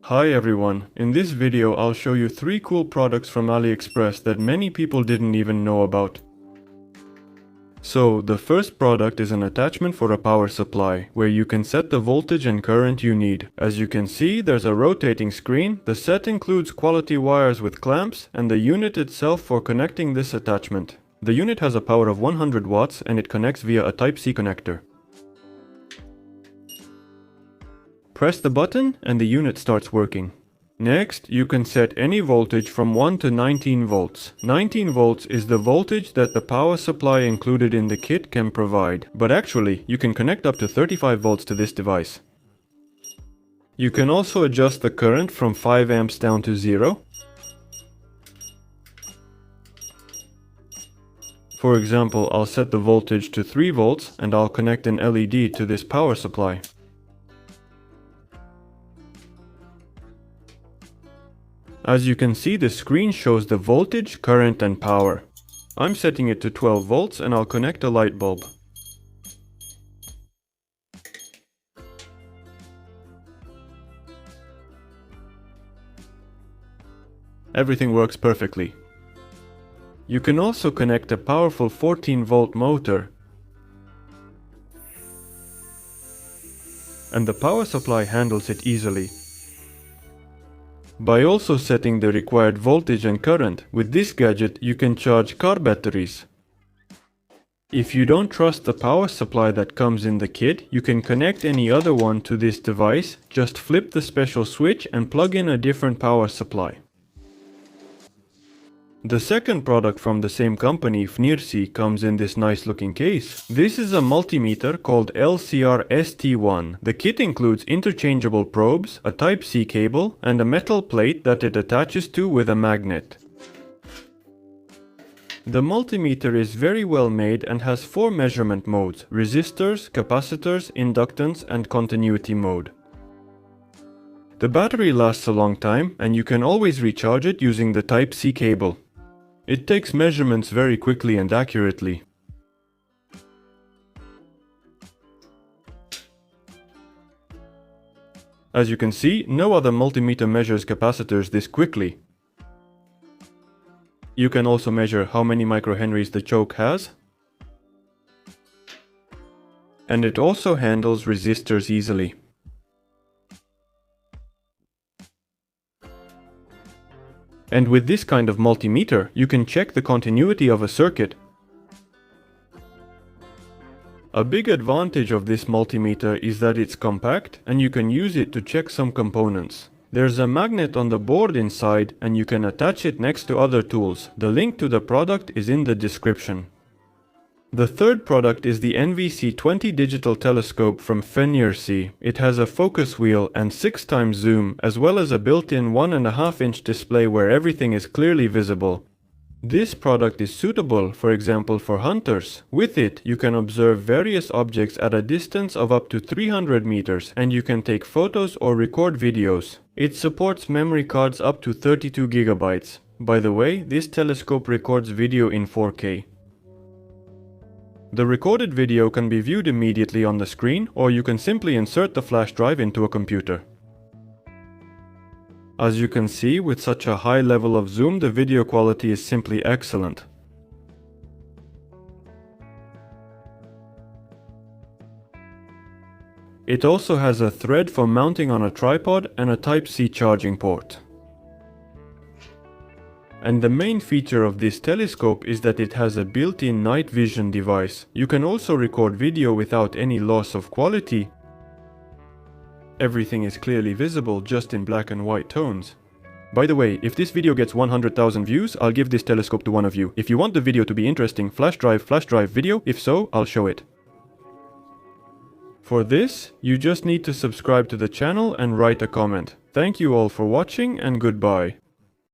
Hi everyone, in this video I'll show you 3 cool products from AliExpress that many people didn't even know about. So, the first product is an attachment for a power supply, where you can set the voltage and current you need. As you can see, there's a rotating screen. The set includes quality wires with clamps and the unit itself for connecting this attachment. The unit has a power of 100 watts and it connects via a Type-C connector. Press the button and the unit starts working. Next, you can set any voltage from 1 to 19 volts. 19 volts is the voltage that the power supply included in the kit can provide, but actually, you can connect up to 35 volts to this device. You can also adjust the current from 5 amps down to 0. For example, I'll set the voltage to 3 volts and I'll connect an LED to this power supply. As you can see, the screen shows the voltage, current and power. I'm setting it to 12 volts and I'll connect a light bulb. Everything works perfectly. You can also connect a powerful 14-volt motor, and the power supply handles it easily. By also setting the required voltage and current, with this gadget you can charge car batteries. If you don't trust the power supply that comes in the kit, you can connect any other one to this device, just flip the special switch and plug in a different power supply. The second product from the same company, Fnirsi, comes in this nice looking case. This is a multimeter called LCR-ST-One. The kit includes interchangeable probes, a Type-C cable, and a metal plate that it attaches to with a magnet. The multimeter is very well made and has 4 measurement modes: resistors, capacitors, inductance, and continuity mode. The battery lasts a long time and you can always recharge it using the Type-C cable. It takes measurements very quickly and accurately. As you can see, no other multimeter measures capacitors this quickly. You can also measure how many microhenries the choke has. And it also handles resistors easily. And with this kind of multimeter, you can check the continuity of a circuit. A big advantage of this multimeter is that it's compact and you can use it to check some components. There's a magnet on the board inside and you can attach it next to other tools. The link to the product is in the description. The third product is the NVC-20 digital telescope from Fnirsi. It has a focus wheel and 6x zoom, as well as a built-in 1.5-inch display where everything is clearly visible. This product is suitable, for example, for hunters. With it, you can observe various objects at a distance of up to 300 meters, and you can take photos or record videos. It supports memory cards up to 32 gigabytes. By the way, this telescope records video in 4K. The recorded video can be viewed immediately on the screen, or you can simply insert the flash drive into a computer. As you can see, with such a high level of zoom, the video quality is simply excellent. It also has a thread for mounting on a tripod and a Type-C charging port. And the main feature of this telescope is that it has a built-in night vision device. You can also record video without any loss of quality. Everything is clearly visible, just in black and white tones. By the way, if this video gets 100,000 views, I'll give this telescope to one of you. If you want the video to be interesting, flash drive video. If so, I'll show it. For this, you just need to subscribe to the channel and write a comment. Thank you all for watching and goodbye.